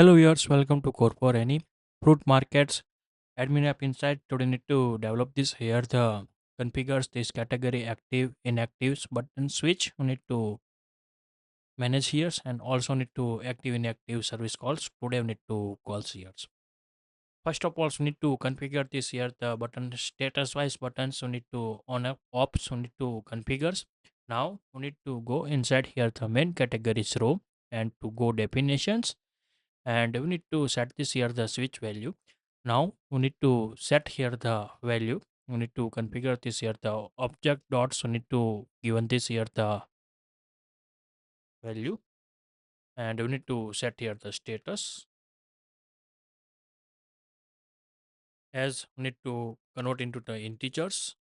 Hello viewers, welcome to CodeForAny. Fruit markets admin app inside. Today need to develop this here. The configures this category active inactives button switch. We need to manage here and also need to active inactive service calls. Today we need to calls here. First of all, we need to configure this here. The button status wise buttons. We need to on up ops. We need to configures. Now we need to go inside here the main categories row and to go definitions, and we need to set this here the switch value. Now we need to set here the value. We need to configure this here the object dots. We need to given this here the value, and we need to set here the status as we need to convert into the integers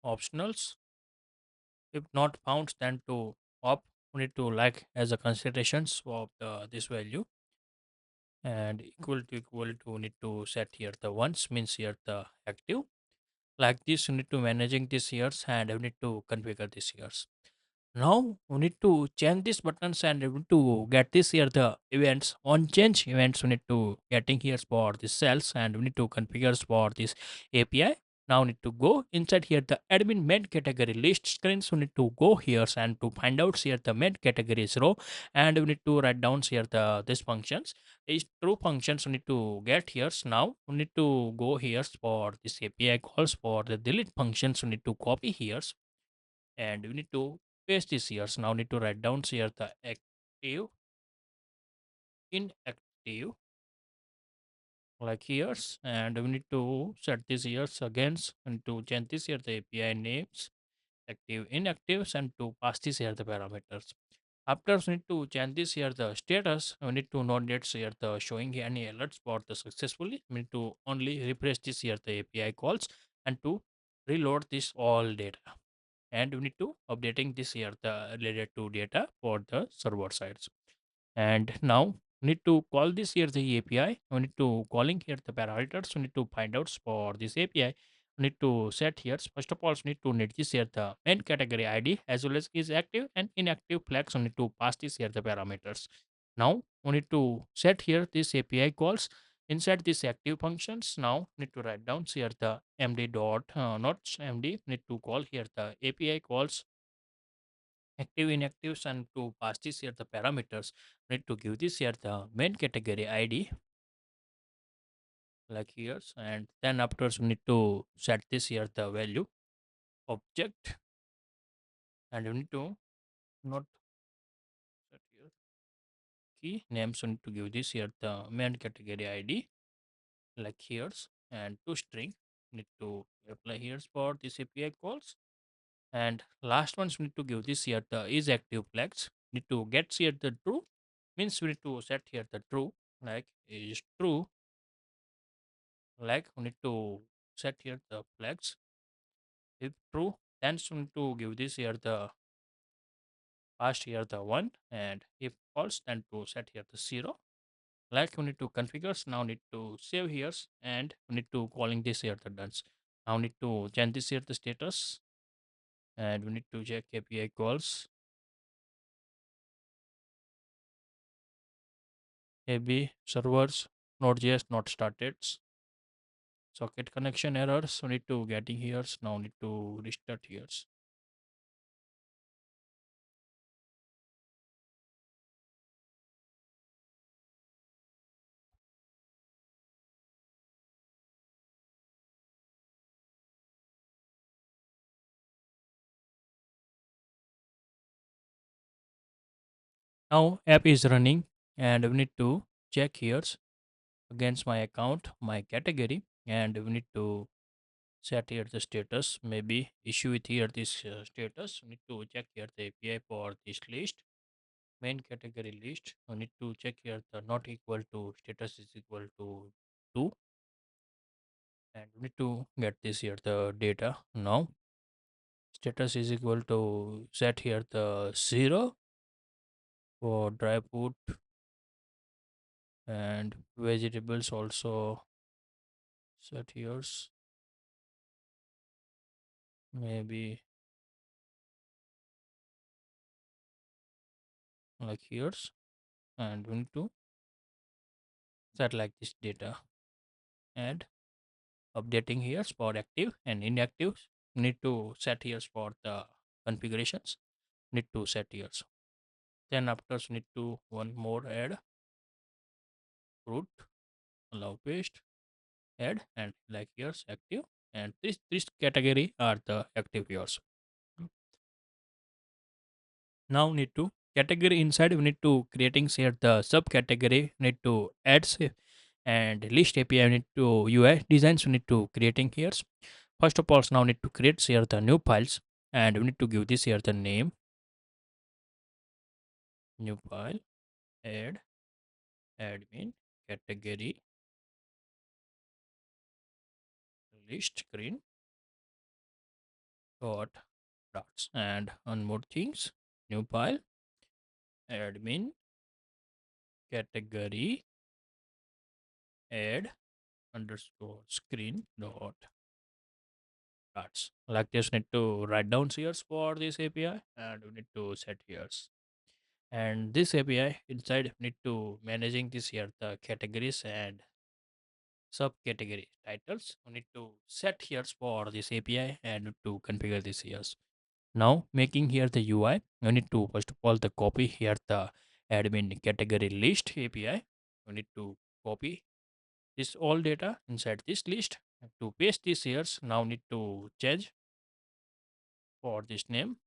optionals. If not found, then to op we need to like as a considerations of this value, and equal to we need to set here the ones means here the active. Like this you need to managing this years and you need to configure this years. Now we need to change these buttons and we need to get this here the events on change events. We need to getting here for the cells and we need to configure for this API. Now we need to go inside here the admin main category list screens. We need to go here and to find out here the main categories row, and we need to write down here the these functions. These true functions we need to get here. Now we need to go here for this API calls for the delete functions. We need to copy here and we need to paste this here. So now need to write down here the active inactive like here's, and we need to set this here again and to change this here the API names active inactives and to pass this here the parameters. After we need to change this here the status, we need to note that here the showing any alerts for the successfully. We need to only refresh this here the API calls and to reload this all data, and we need to updating this here the related to data for the server sides. And now need to call this here the API. We need to calling here the parameters. We need to find out for this API. We need to set here. First of all, we need to need this here the main category ID as well as is active and inactive flags. We need to pass this here the parameters. Now we need to set here this API calls inside this active functions. Now need to write down here the md dot not md. Need to call here the API calls active inactives and to pass this here the parameters. Need to give this here the main category ID like here, and then afterwards we need to set this here the value object, and we need to not set here key names. We need to give this here the main category ID like here, and to string need to apply here for this API calls. And last ones we need to give this here the is active flags. Need to get here the true means we need to set here the true like is true, like we need to set here the flags if true, then we need to give this here the past here the one, and if false then to set here the zero. Like we need to configure, now need to save here and we need to calling this here the done. Now need to change this here the status, and we need to check API calls AB servers Node.js not started, socket connection errors. We need to getting here. Now need to restart here. Now app is running, and we need to check here against my account, my category, and we need to set here the status. Maybe issue with here this status. We need to check here the API for this list, main category list. We need to check here the not equal to status is equal to 2, and we need to get this here the data now. Status is equal to set here the 0 for dry food, and vegetables also set here's maybe like here's, and we need to set like this data, and updating here for active and inactive. Need to set here for the configurations. Need to set here. Then after need to one more add root, allow paste, add, and like here's active, and this category are the active yours. Now need to category inside we need to creating here the subcategory need to add and list API we need to UI designs we need to creating here. First of all, now need to create here the new files, and we need to give this here the name, new file, add, admin, category, list screen dot dots, and one more things, new file, admin, category, add underscore screen dot dots. Like this, need to write down here for this API, and we need to set here. And this API inside need to managing this here the categories and subcategory titles. We need to set here for this API and to configure this here. Now making here the UI, we need to first of all the copy here the admin category list API. We need to copy this all data inside this list to paste this here. Now need to change for this name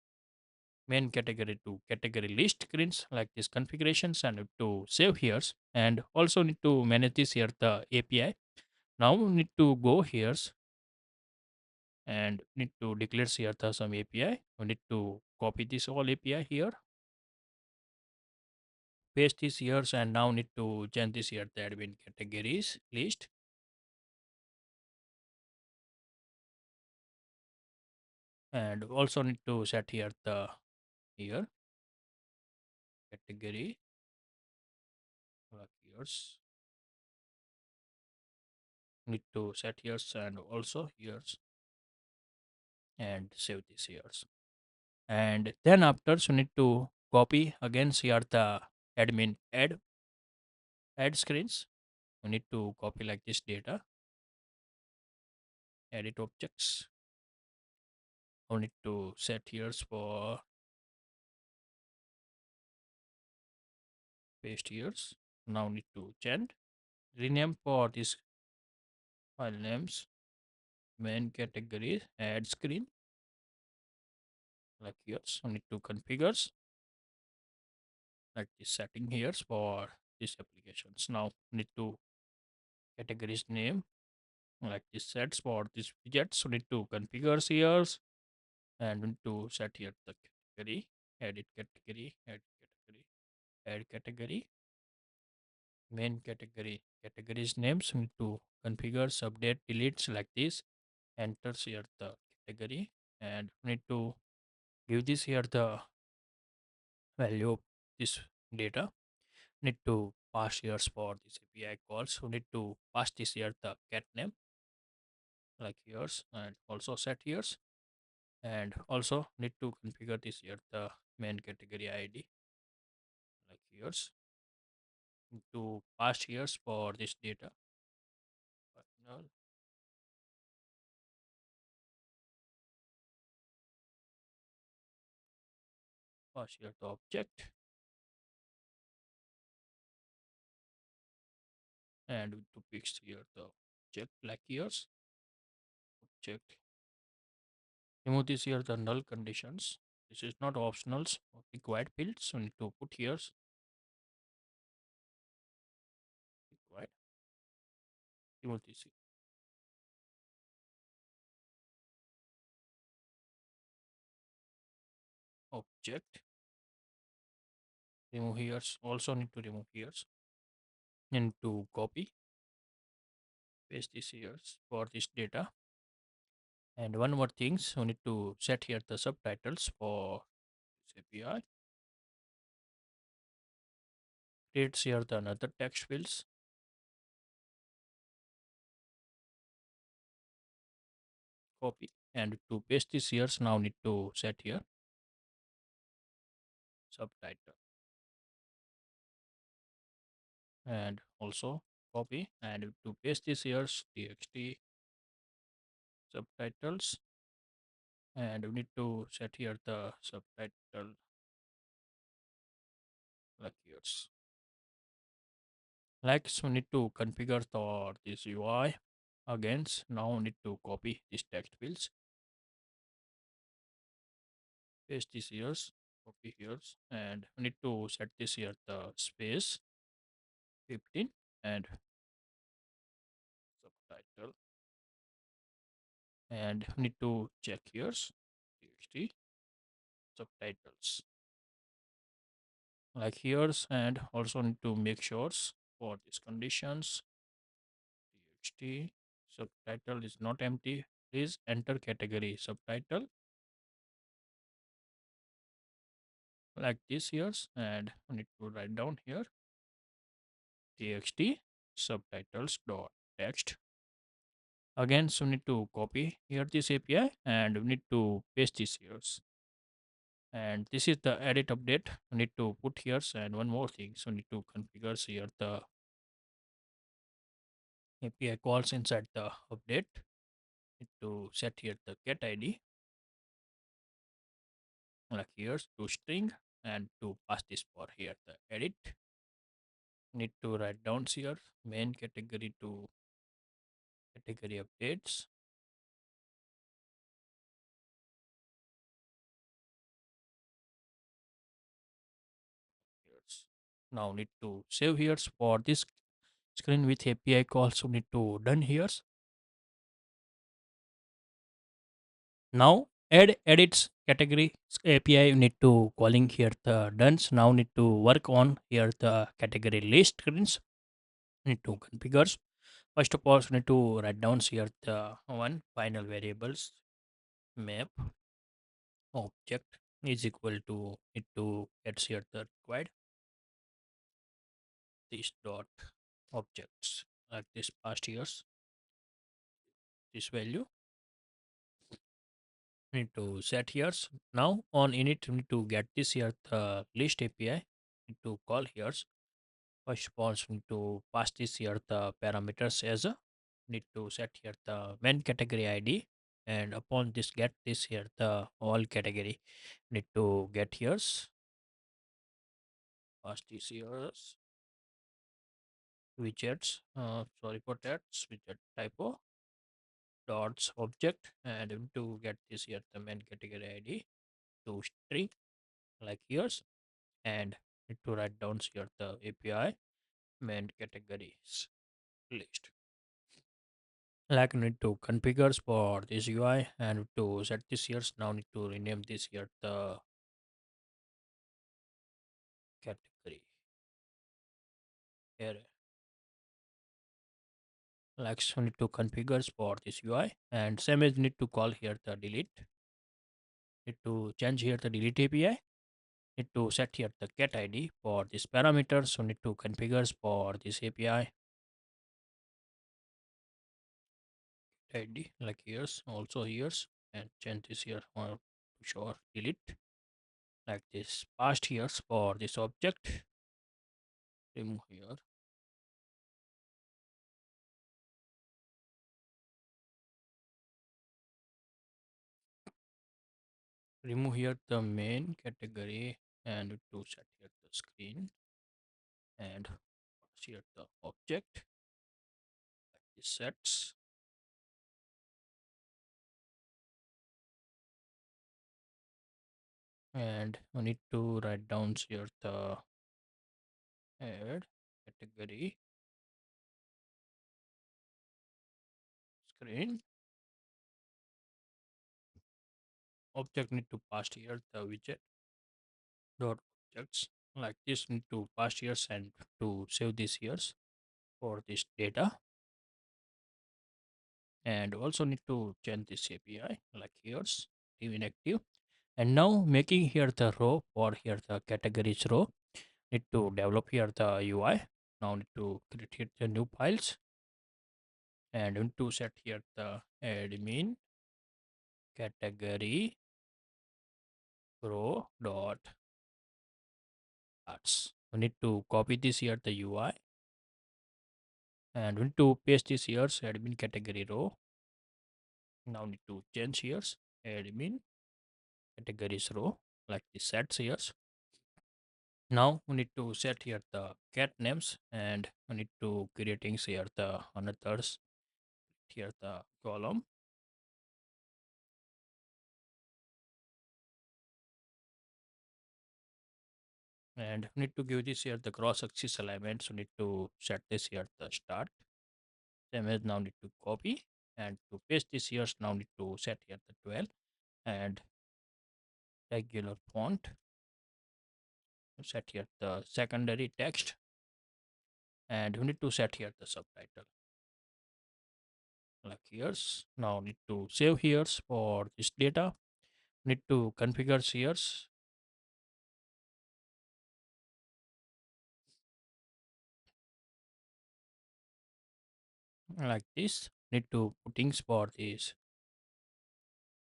main category to category list screens like this configurations, and to save here, and also need to manage this here the API. Now we need to go here and need to declare here the some API. We need to copy this all API here, paste this here, and now need to change this here the admin categories list, and also need to set here the here category like here's need to set here's and also here's, and save this here's. And then after you need to copy again here the admin add screens. You need to copy like this data, edit objects. You need to set here's for paste here's. Now need to change rename for this file names main category add screen like here's. You need to configures like this setting here for these applications. Now need to categories name like this sets for this widget. So need to configure here, and we need to set here the category, edit category, add category, add category, main category, categories names. We need to configure update deletes like this, enters here the category, and we need to give this here the value of this data. Need to pass here for this API calls. We need to pass this here the cat name like here's, and also set here's, and also need to configure this here the main category ID like here's to pass here's for this data. Final, pass here the object, and to fix here the object like here's object. Remove this here the null conditions. This is not optionals or required fields. So need to put here's required. Remove this object. Remove here's. Also need to remove here's. And to copy paste this here's for this data. And one more things, we need to set here the subtitles for this API. Creates here the another text fields. Copy and to paste this here. Now need to set here subtitle, and also copy and to paste this here's txt subtitles, and we need to set here the subtitle like yours. Like, so we need to configure this UI again. Now we need to copy this text fields, paste this here, copy here, and we need to set this here the space 15 and subtitle, and we need to check here txt subtitles like here's, and also need to make sure for these conditions txt subtitle is not empty, please enter category subtitle like this here's, and we need to write down here txt subtitles dot text again. So we need to copy here this api and we need to paste this here, and this is the edit update we need to put here. And one more thing, so we need to configure here the api calls inside the update. Need to set here the get id like here to string, and to pass this for here the edit. Need to write down here main category to category updates. Here's now need to save here for this screen with api call, so need to done here. Now add edits category API. Need to calling here the duns. Now need to work on here the category list screens. Need to configure. First of all, need to write down here the one final variables map object is equal to need to get here the required this dot objects like this past years this value need to set here. Now on init we need to get this here the list API. Need to call here. First of all, we need to pass this here the parameters as a need to set here the main category ID, and upon this get this here the all category need to get here's pass this here's widgets. Sorry for that, widget typo dots object, and we need to get this here the main category ID to string like here's, and need to write down here the API main categories list. Like need to configure for this UI and to set this here. Now need to rename this here the category here. Like, so need to configure for this UI, and same as need to call here the delete. Need to change here the delete API. Need to set here the get ID for this parameter. So need to configure for this API ID like here's also here's, and change this here to show delete like this past here's for this object. Remove here. Remove here the main category and to set here the screen, and here the object like this sets, and we need to write down here the add category screen object. Need to pass here the widget dot objects like this. Need to pass here and to save this here for this data, and also need to change this API like here's leave inactive. And now making here the row for here the categories row, need to develop here the UI. Now need to create here the new files, and need to set here the admin category row dot arts. We need to copy this here the UI And we need to paste this here's admin category row. Now need to change here's admin categories row like the sets here's. Now we need to set here the cat names, and we need to creating here the another's here the column, and we need to give this here the cross axis alignment. So need to set this here the start. Same as now need to copy, and to paste this here now need to set here the 12 and regular font. Set here the secondary text, and we need to set here the subtitle like here's. Now need to save here's for this data. Need to configure here's like this. Need to puttings for this.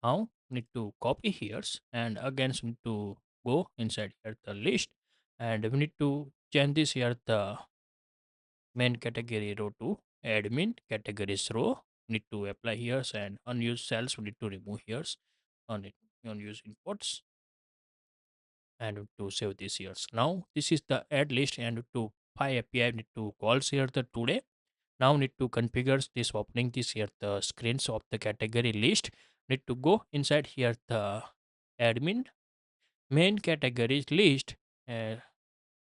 Now need to copy here's, and again need to go inside here the list, and we need to change this here the main category row to admin categories row. Need to apply here's, and unused cells we need to remove here's on it unused imports, and to save this here's. Now this is the add list, and to py API need to calls here the today. Now need to configure this opening this here the screens of the category list. Need to go inside here the admin main categories list uh,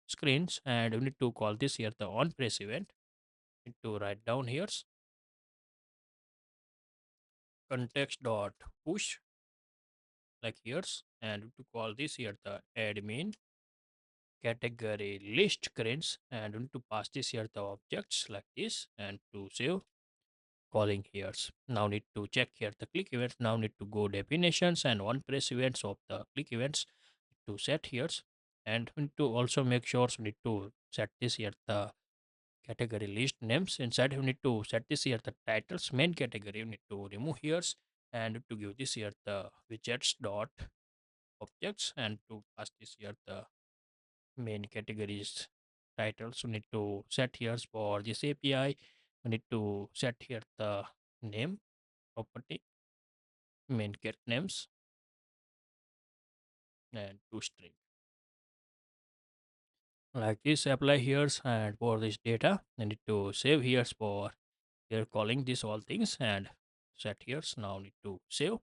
screens, and we need to call this here the on press event. Need to write down here context dot push like here's, and to call this here the admin category list screens, and we need to pass this here the objects like this, and to save calling here's. Now need to check here the click events. Now need to go definitions and on press events of the click events to set here's, and we need to also make sure we need to set this here the category list names. Inside we need to set this here the titles main category. We need to remove here's, and to give this here the widgets dot objects, and to pass this here the main categories titles. We need to set here for this API. We need to set here the name property main get names and to string like this. Apply here's, and for this data I need to save here's for here calling this all things, and set here's. Now need to save,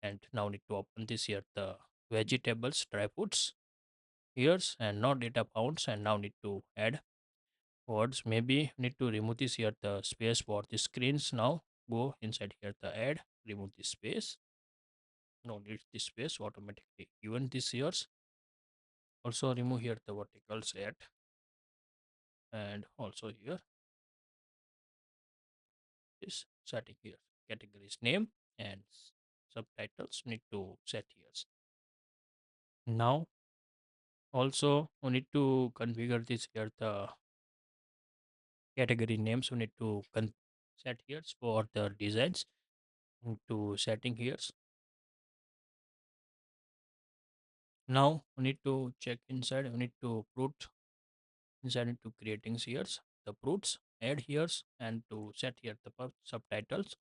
and now need to open this here the vegetables dry foods here's, and not data pounds, and now need to add words. Maybe need to remove this here the space for the screens. Now go inside here the add, remove this space. No need this space automatically even this here's. Also remove here the verticals at, and also here is setting here categories name, and subtitles need to set here. Now also we need to configure this here the category names. We need to set here for the designs to setting here. Now we need to check inside. We need to put inside into creating here the fruits add here, and to set here the subtitles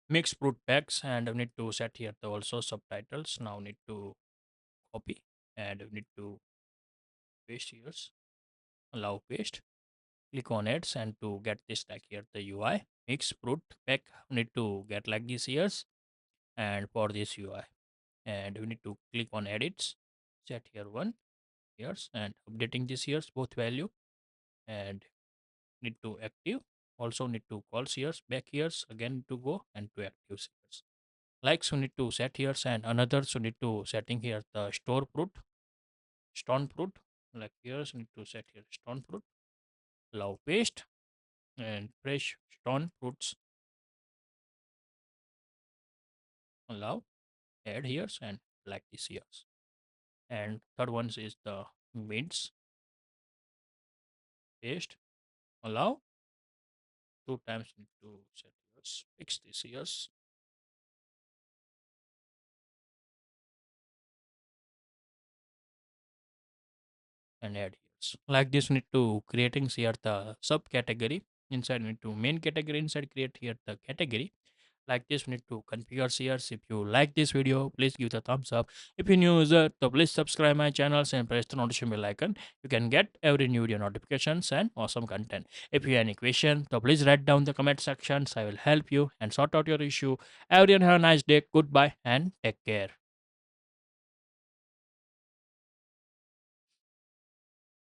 mix fruit packs, and we need to set here the also subtitles. Now need to copy, and we need to paste here, allow paste, click on ads, and to get this like here the UI mix fruit pack we need to get like this here, and for this UI, and we need to click on edits, set here one years, and updating this years both value, and need to active, also need to call years back years again to go and to active years. Like so need to set here, and another so need to setting here the store fruit stone fruit like here. So need to set here stone fruit, allow paste, and fresh stone fruits allow add here, and like this years. And third one is the mints paste allow two times. Need to set years fix this years, and add here. Like this, we need to creating here the subcategory. Inside we need to main category. Inside create here the category. Like this, we need to configure here. If you like this video, please give the thumbs up. If you're new user, so please subscribe my channels and press the notification bell icon. You can get every new video notifications and awesome content. If you have any question, so please write down the comment sections. I will help you and sort out your issue. Everyone have a nice day. Goodbye and take care.